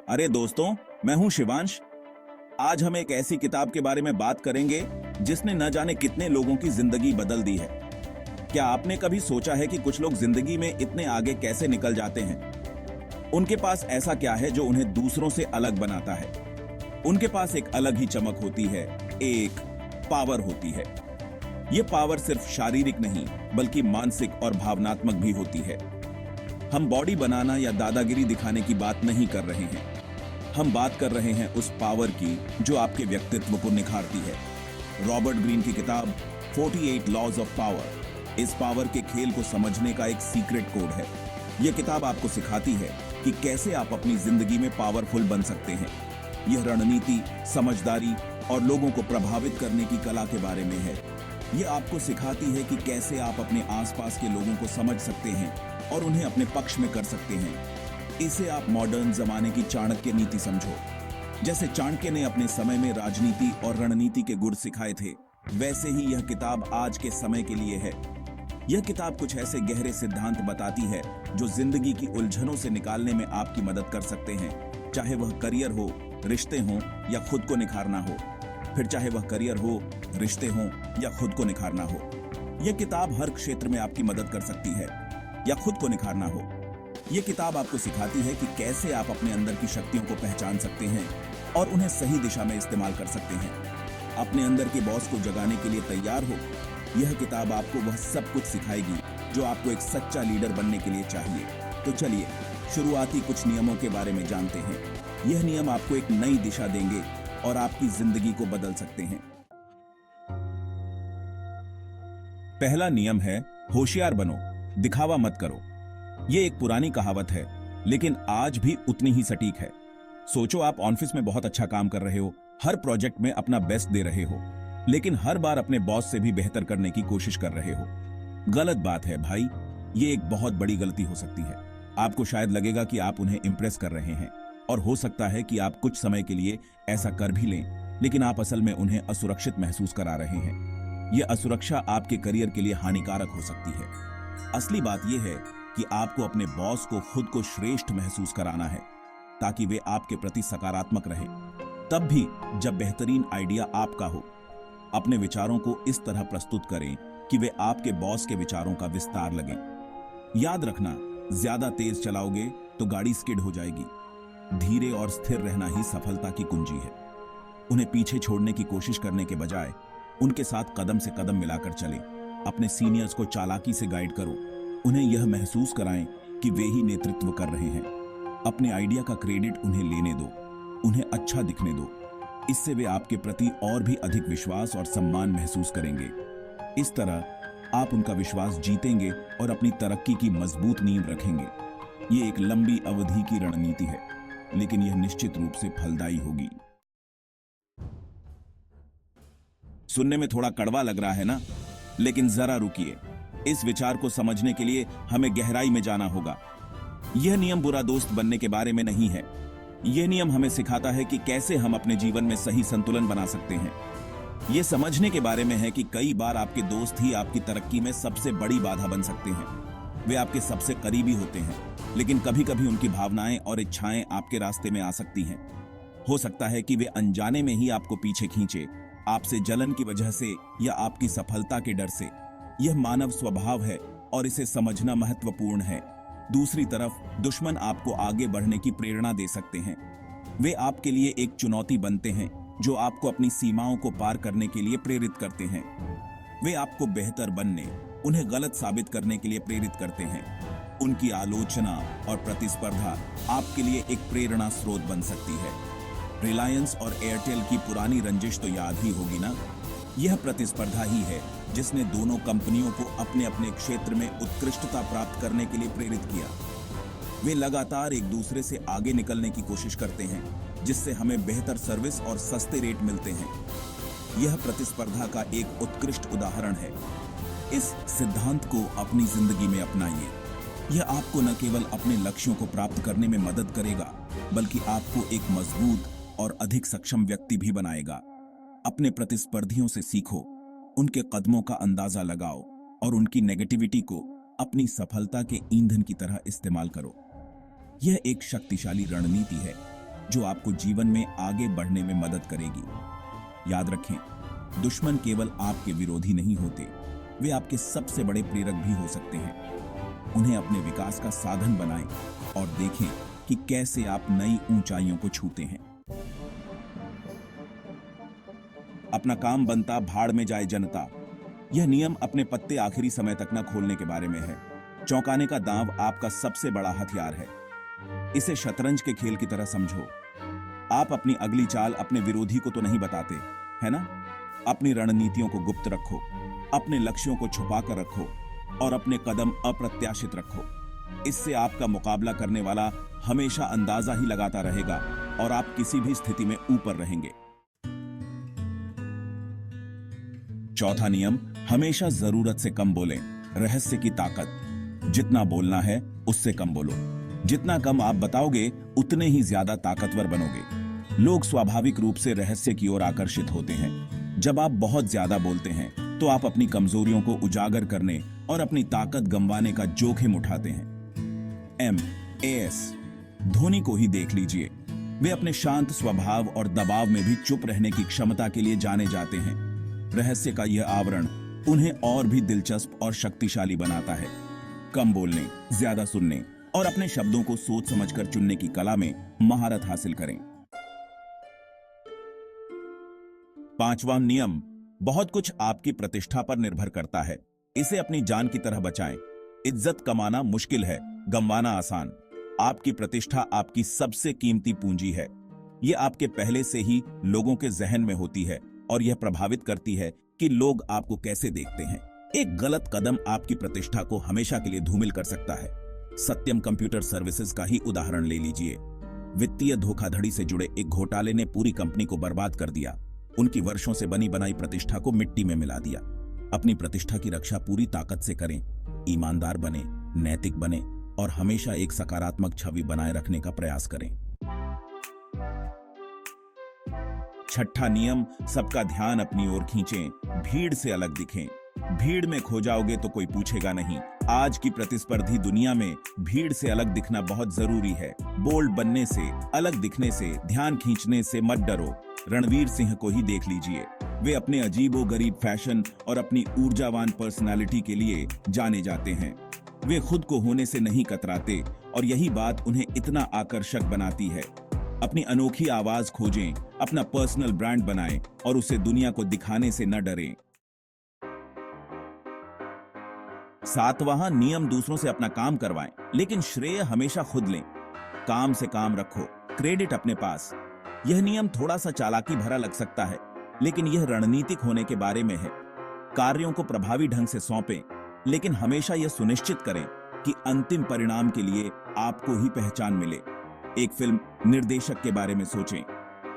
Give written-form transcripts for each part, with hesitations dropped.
अरे दोस्तों, मैं हूं शिवांश। आज हम एक ऐसी किताब के बारे में बात करेंगे जिसने न जाने कितने लोगों की जिंदगी बदल दी है। क्या आपने कभी सोचा है कि कुछ लोग जिंदगी में इतने आगे कैसे निकल जाते हैं? उनके पास ऐसा क्या है जो उन्हें दूसरों से अलग बनाता है? उनके पास एक अलग ही चमक होती है, एक पावर होती है। यह पावर सिर्फ शारीरिक नहीं बल्कि मानसिक और भावनात्मक भी होती है। हम बॉडी बनाना या दादागिरी दिखाने की बात नहीं कर रहे हैं। हम बात कर रहे हैं उस पावर की जो आपके व्यक्तित्व को निखारती है। रॉबर्ट ग्रीन की किताब 48 लॉज ऑफ पावर इस पावर के खेल को समझने का एक सीक्रेट कोड है। यह किताब आपको सिखाती है कि कैसे आप अपनी जिंदगी में पावरफुल बन सकते हैं। यह रणनीति, समझदारी और लोगों को प्रभावित करने की कला के बारे में है। यह आपको सिखाती है कि कैसे आप अपने आसपास के लोगों को समझ सकते हैं और उन्हें अपने पक्ष में कर सकते हैं। इसे आप मॉडर्न जमाने की चाणक्य नीति समझो। जैसे चाणक्य ने अपने समय में राजनीति और रणनीति के गुर सिखाए थे, वैसे ही यह किताब आज के समय के लिए है। यह किताब कुछ ऐसे गहरे सिद्धांत बताती है जो जिंदगी की उलझनों से निकालने में आपकी मदद कर सकते हैं। चाहे वह करियर हो, रिश्ते हों या खुद को निखारना हो। फिर चाहे वह करियर हो, रिश्ते हों या खुद को निखारना हो, यह किताब हर क्षेत्र में आपकी मदद कर सकती है। या खुद को निखारना हो, यह किताब आपको सिखाती है कि कैसे आप अपने अंदर की शक्तियों को पहचान सकते हैं और उन्हें सही दिशा में इस्तेमाल कर सकते हैं। अपने अंदर के बॉस को जगाने के लिए तैयार हो। यह किताब आपको वह सब कुछ सिखाएगी जो आपको एक सच्चा लीडर बनने के लिए चाहिए। तो चलिए शुरुआती कुछ नियमों के बारे में जानते हैं। यह नियम आपको एक नई दिशा देंगे और आपकी जिंदगी को बदल सकते हैं। पहला नियम है, होशियार बनो, दिखावा मत करो। यह एक पुरानी कहावत है, लेकिन आज भी उतनी ही सटीक है। सोचो, आप ऑफिस में बहुत अच्छा काम कर रहे हो, हर प्रोजेक्ट में अपना बेस्ट दे रहे हो, लेकिन हर बार अपने बॉस से भी बेहतर करने की कोशिश कर रहे हो। गलत बात है भाई, ये एक बहुत बड़ी गलती हो सकती है। आपको शायद लगेगा कि आप उन्हें इंप्रेस कर रहे हैं, और हो सकता है कि आप कुछ समय के लिए ऐसा कर भी लें, लेकिन आप असल में उन्हें असुरक्षित महसूस करा रहे हैं। यह असुरक्षा आपके करियर के लिए हानिकारक हो सकती है। असली बात यह है कि आपको अपने बॉस को खुद को श्रेष्ठ महसूस कराना है, ताकि वे आपके प्रति सकारात्मक रहे। तब भी जब बेहतरीन आइडिया आपका हो, अपने विचारों को इस तरह प्रस्तुत करें कि वे आपके बॉस के विचारों का विस्तार लगें। याद रखना, ज्यादा तेज चलाओगे तो गाड़ी स्किड हो जाएगी। धीरे और स्थिर रहना ही सफलता की कुंजी है। उन्हें पीछे छोड़ने की कोशिश करने के बजाय उनके साथ कदम से कदम मिलाकर चलें। अपने सीनियर्स को चालाकी से गाइड करो। उन्हें यह महसूस कराएं कि वे ही नेतृत्व कर रहे हैं। अपने आइडिया का क्रेडिट उन्हें लेने दो, उन्हें अच्छा दिखने दो। इससे वे आपके प्रति और भी अधिक विश्वास और सम्मान महसूस करेंगे। इस तरह आप उनका विश्वास जीतेंगे और अपनी तरक्की की मजबूत नींव रखेंगे। ये एक लंबी अवधि की रणनीति है, लेकिन यह निश्चित रूप से फलदायी होगी। सुनने में थोड़ा कड़वा लग रहा है ना? लेकिन जरा रुकिए, इस विचार को समझने के लिए हमें गहराई में जाना होगा। यह नियम बुरा दोस्त बनने के बारे में नहीं है। यह नियम हमें सिखाता है कि कैसे हम अपने जीवन में सही संतुलन बना सकते हैं। यह समझने के बारे में है कि कई बार आपके दोस्त ही आपकी तरक्की में सबसे बड़ी बाधा बन सकते हैं। वे आपके सबसे करीबी होते हैं, लेकिन कभी कभी उनकी भावनाएं और इच्छाएं आपके रास्ते में आ सकती हैं। हो सकता है कि वे अनजाने में ही आपको पीछे खींचे, आपसे जलन की वजह से या आपकी सफलता के डर से। यह मानव स्वभाव है और इसे समझना महत्वपूर्ण है। दूसरी तरफ दुश्मन आपको आगे बढ़ने की प्रेरणा दे सकते हैं। वे आपके लिए एक चुनौती बनते हैं जो आपको अपनी सीमाओं को पार करने के लिए प्रेरित करते हैं। वे आपको बेहतर बनने, उन्हें गलत साबित करने के लिए प्रेरित करते हैं। उनकी आलोचना और प्रतिस्पर्धा आपके लिए एक प्रेरणा स्रोत बन सकती है। रिलायंस और एयरटेल की पुरानी रंजिश तो याद ही होगी ना? यह प्रतिस्पर्धा ही है जिसने दोनों कंपनियों को अपने अपने क्षेत्र में उत्कृष्टता प्राप्त करने के लिए प्रेरित किया। वे लगातार एक दूसरे से आगे निकलने की कोशिश करते हैं, जिससे हमें बेहतर सर्विस और सस्ते रेट मिलते हैं। यह प्रतिस्पर्धा का एक उत्कृष्ट उदाहरण है। इस सिद्धांत को अपनी जिंदगी में अपनाइए। यह आपको न केवल अपने लक्ष्यों को प्राप्त करने में मदद करेगा, बल्कि आपको एक मजबूत और अधिक सक्षम व्यक्ति भी बनाएगा। अपने प्रतिस्पर्धियों से सीखो, उनके कदमों का अंदाजा लगाओ और उनकी नेगेटिविटी को अपनी सफलता के ईंधन की तरह इस्तेमाल करो। यह एक शक्तिशाली रणनीति है। जो आपको जीवन में आगे बढ़ने में मदद करेगी। याद रखें, दुश्मन केवल आपके विरोधी नहीं होते, वे आपके सबसे बड़े प्रेरक भी हो सकते हैं। उन्हें अपने विकास का साधन बनाएं और देखें कि कैसे आप नई ऊंचाइयों को छूते हैं। अपना काम बनता भाड़ में जाए जनता, यह नियम अपने पत्ते आखिरी समय तक न खोलने के बारे में है। चौंकाने का दांव आपका सबसे बड़ा हथियार है। इसे शतरंज के खेल की तरह समझो। आप अपनी अगली चाल अपने विरोधी को तो नहीं बताते, है ना? अपनी रणनीतियों को गुप्त रखो, अपने लक्ष्यों को छुपा कर रखो और अपने कदम अप्रत्याशित रखो। इससे आपका मुकाबला करने वाला हमेशा अंदाजा ही लगाता रहेगा और आप किसी भी स्थिति में ऊपर रहेंगे। चौथा नियम, हमेशा जरूरत से कम बोलें। रहस्य की ताकत, जितना बोलना है उससे कम बोलो। जितना कम आप बताओगे उतने ही ज्यादा ताकतवर बनोगे। लोग स्वाभाविक रूप से रहस्य की ओर आकर्षित होते हैं। जब आप बहुत ज्यादा बोलते हैं तो आप अपनी कमजोरियों को उजागर करने और अपनी ताकत गंवाने का जोखिम उठाते हैं। MAS धोनी को ही देख लीजिए। वे अपने शांत स्वभाव और दबाव में भी चुप रहने की क्षमता के लिए जाने जाते हैं। रहस्य का यह आवरण उन्हें और भी दिलचस्प और शक्तिशाली बनाता है। कम बोलने, ज्यादा सुनने और अपने शब्दों को सोच समझकर चुनने की कला में महारत हासिल करें। पांचवां नियम, बहुत कुछ आपकी प्रतिष्ठा पर निर्भर करता है। इसे अपनी जान की तरह बचाएं। इज्जत कमाना मुश्किल है, गंवाना आसान। आपकी प्रतिष्ठा आपकी सबसे कीमती पूंजी है। यह आपके पहले से ही लोगों के जहन में होती है और यह प्रभावित करती है कि लोग आपको कैसे देखते हैं। एक गलत कदम आपकी प्रतिष्ठा को हमेशा के लिए धूमिल कर सकता है। सत्यम कंप्यूटर सर्विसेज का ही उदाहरण ले लीजिए। वित्तीय धोखाधड़ी से जुड़े एक घोटाले ने पूरी कंपनी को बर्बाद कर दिया। उनकी वर्षों से बनी बनाई प्रतिष्ठा को मिट्टी में मिला दिया। अपनी प्रतिष्ठा की रक्षा पूरी ताकत से करें। ईमानदार बने, नैतिक बने और हमेशा एक सकारात्मक छवि बनाए रखने का प्रयास करें। छठा नियम, सबका ध्यान अपनी ओर खींचें, भीड़ से अलग दिखें। भीड़ में खो जाओगे तो कोई पूछेगा नहीं। आज की प्रतिस्पर्धी दुनिया में भीड़ से अलग दिखना बहुत जरूरी है। बोल्ड बनने से, अलग दिखने से, ध्यान खींचने से मत डरो। रणवीर सिंह को ही देख लीजिए। वे अपने अजीबोगरीब फैशन और अपनी ऊर्जावान पर्सनालिटी के लिए जाने जाते हैं। वे खुद को होने से नहीं कतराते और यही बात उन्हें इतना आकर्षक बनाती है। अपनी अनोखी आवाज खोजें, अपना पर्सनल ब्रांड बनाएं और उसे दुनिया को दिखाने से न डरें। सातवां नियम, दूसरों से अपना काम करवाएं, लेकिन श्रेय हमेशा खुद लें। काम से काम रखो, क्रेडिट अपने पास। यह नियम थोड़ा सा चालाकी भरा लग सकता है, लेकिन यह रणनीतिक होने के बारे में है। कार्यों को प्रभावी ढंग से सौंपें, लेकिन हमेशा यह सुनिश्चित करें कि अंतिम परिणाम के लिए आपको ही पहचान मिले। एक फिल्म निर्देशक के बारे में सोचें।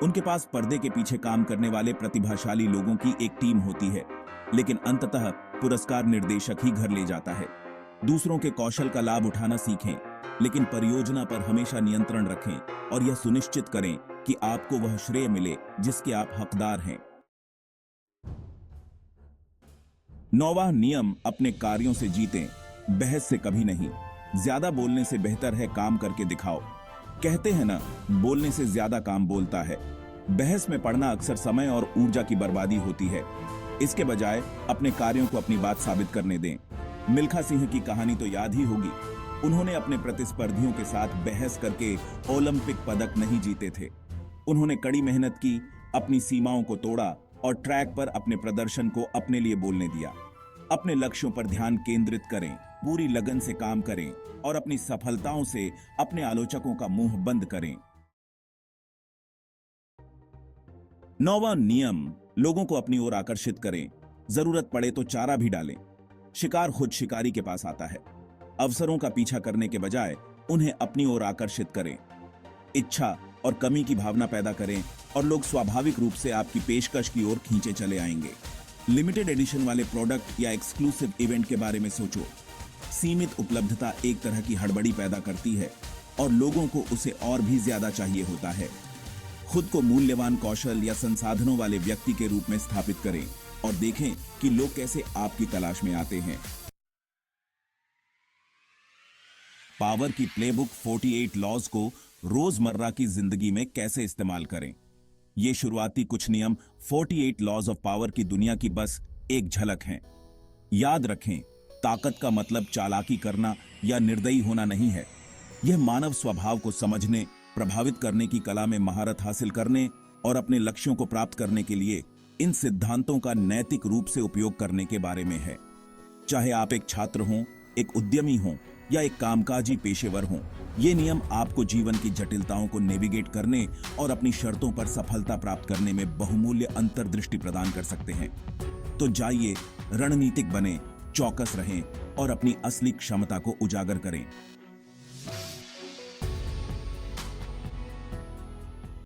उनके पास पर्दे के पीछे काम करने वाले प्रतिभाशाली लोगों की एक टीम होती है, लेकिन अंततः पुरस्कार निर्देशक ही घर ले जाता है। दूसरों के कौशल का लाभ उठाना सीखें, लेकिन परियोजना पर हमेशा नियंत्रण रखें और यह सुनिश्चित करें कि आपको वह श्रेय मिले जिसके आप हकदार हैं। 9वां नियम, अपने कार्यों से जीतें, बहस से कभी नहीं। ज्यादा बोलने से बेहतर है काम करके दिखाओ। कहते हैं ना, बोलने से ज्यादा काम बोलता है। बहस में पड़ना अक्सर समय और ऊर्जा की बर्बादी होती है। इसके बजाय अपने कार्यों को अपनी बात साबित करने दें। मिल्खा सिंह की कहानी तो याद ही होगी। उन्होंने अपने प्रतिस्पर्धियों के साथ बहस करके ओलंपिक पदक नहीं जीते थे। उन्होंने कड़ी मेहनत की, अपनी सीमाओं को तोड़ा और ट्रैक पर अपने प्रदर्शन को अपने लिए बोलने दिया। अपने लक्ष्यों पर ध्यान केंद्रित करें, पूरी लगन से काम करें और अपनी सफलताओं से अपने आलोचकों का मुंह बंद करें। 9वां नियम, लोगों को अपनी ओर आकर्षित करें। जरूरत पड़े तो चारा भी डालें। शिकार खुद शिकारी के पास आता है। अवसरों का पीछा करने के बजाय उन्हें अपनी ओर आकर्षित करें। इच्छा और कमी की भावना पैदा करें और लोग स्वाभाविक रूप से आपकी पेशकश की ओर खींचे चले आएंगे। लिमिटेड एडिशन वाले प्रोडक्ट या एक्सक्लूसिव इवेंट के बारे में सोचो। सीमित उपलब्धता एक तरह की हड़बड़ी पैदा करती है और लोगों को उसे और भी ज्यादा चाहिए होता है। खुद को मूल्यवान कौशल या संसाधनों वाले व्यक्ति के रूप में स्थापित करें और देखें कि लोग कैसे आपकी तलाश में आते हैं। पावर की प्लेबुक 48 लॉज को रोजमर्रा की जिंदगी में कैसे इस्तेमाल करें। ये शुरुआती कुछ नियम 48 लॉज ऑफ पावर की दुनिया की बस एक झलक हैं। याद रखें, ताकत का मतलब चालाकी करना या निर्दयी होना नहीं है। यह मानव स्वभाव को समझने, प्रभावित करने की कला में महारत हासिल करने और अपने लक्ष्यों को प्राप्त करने के लिए इन सिद्धांतों का नैतिक रूप से उपयोग करने के बारे में है। चाहे आप एक छात्र हों, एक उद्यमी हों या एक कामकाजी पेशेवर हों, ये नियम आपको जीवन की जटिलताओं को नेविगेट करने और अपनी शर्तों पर सफलता प्राप्त करने में बहुमूल्य अंतर्दृष्टि प्रदान कर सकते हैं। तो जाइए, रणनीतिक बने, चौकस रहें और अपनी असली क्षमता को उजागर करें।